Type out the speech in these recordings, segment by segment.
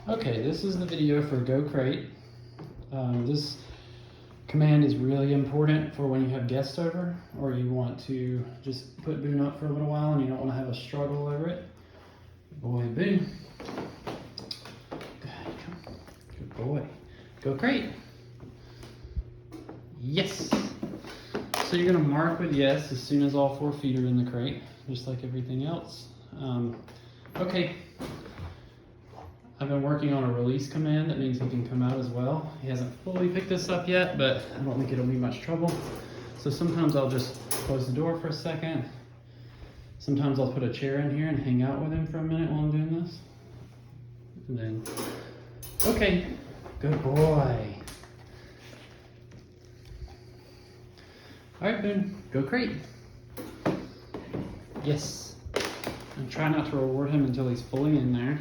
Okay, this is the video for Go Crate. This command is really important for when you have guests over or you want to just put Boone up for a little while and you don't want to have a struggle over it. Good boy, Boone. Good boy. Go Crate. Yes. So you're going to mark with yes as soon as all 4 feet are in the crate, just like everything else. Okay. I've been working on a release command. That means he can come out as well. He hasn't fully picked this up yet, but I don't think it'll be much trouble. So sometimes I'll just close the door for a second. Sometimes I'll put a chair in here and hang out with him for a minute while I'm doing this. And then, okay, good boy. All right, Boone, Go Crate. Yes. And try not to reward him until he's fully in there.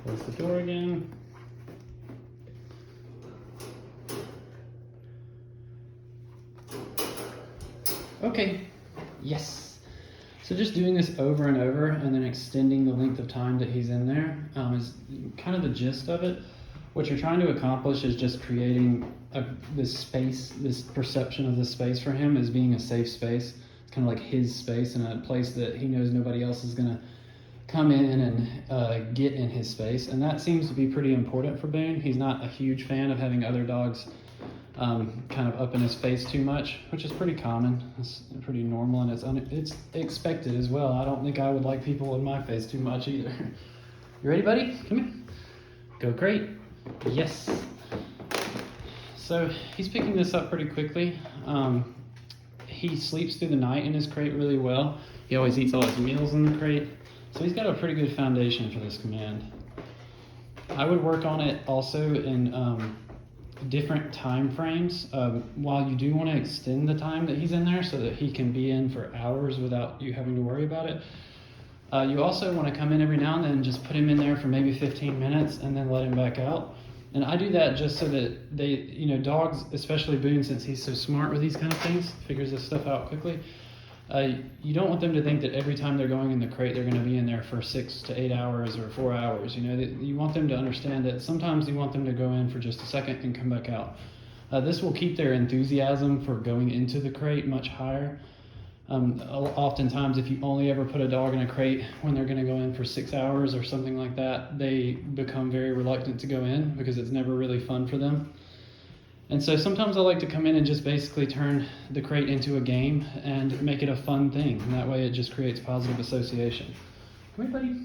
Close the door again. Okay, yes. So just doing this over and over and then extending the length of time that he's in there is kind of the gist of it. What you're trying to accomplish is just creating this space, this perception of this space for him as being a safe space. It's kind of like his space and a place that he knows nobody else is gonna come in and get in his space, and that seems to be pretty important for Boone. He's not a huge fan of having other dogs kind of up in his face too much, which is pretty common. It's pretty normal, and it's expected as well. I don't think I would like people in my face too much either. You ready, buddy? Come here. Go Crate. Yes. So he's picking this up pretty quickly. He sleeps through the night in his crate really well. He always eats all his meals in the crate. So he's got a pretty good foundation for this command. I would work on it also in different time frames. While you do want to extend the time that he's in there so that he can be in for hours without you having to worry about it, you also want to come in every now and then and just put him in there for maybe 15 minutes and then let him back out. And I do that just so that dogs, especially Boone, since he's so smart with these kind of things, figures this stuff out quickly. You don't want them to think that every time they're going in the crate, they're going to be in there for 6 to 8 hours or 4 hours. You want them to understand that sometimes you want them to go in for just a second and come back out. This will keep their enthusiasm for going into the crate much higher. Oftentimes, if you only ever put a dog in a crate when they're going to go in for 6 hours or something like that, they become very reluctant to go in because it's never really fun for them. And so sometimes I like to come in and just basically turn the crate into a game and make it a fun thing. And that way it just creates positive association. Come here, buddy.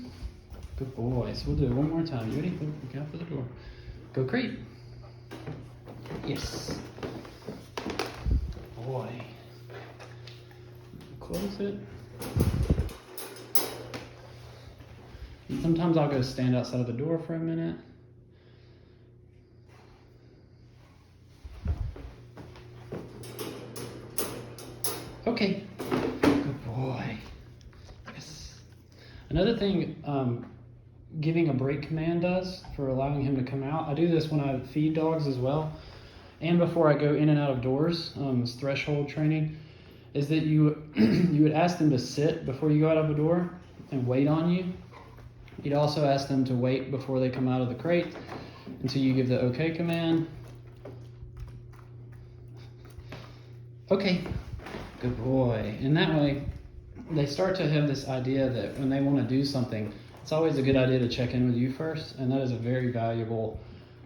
Good boy. So we'll do it one more time. You ready? Look out for the door. Go Crate. Yes. Boy. Close it. And sometimes I'll go stand outside of the door for a minute. Okay, good boy. Yes. Another thing giving a break command does for allowing him to come out, I do this when I feed dogs as well, and before I go in and out of doors, it's threshold training, is that you would ask them to sit before you go out of a door and wait on you. You'd also ask them to wait before they come out of the crate until you give the okay command. Okay. Good boy. And that way, they start to have this idea that when they want to do something, it's always a good idea to check in with you first, and that is a very valuable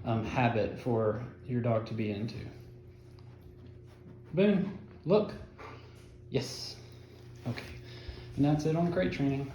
habit for your dog to be into. Boone, look. Yes. Okay. And that's it on crate training.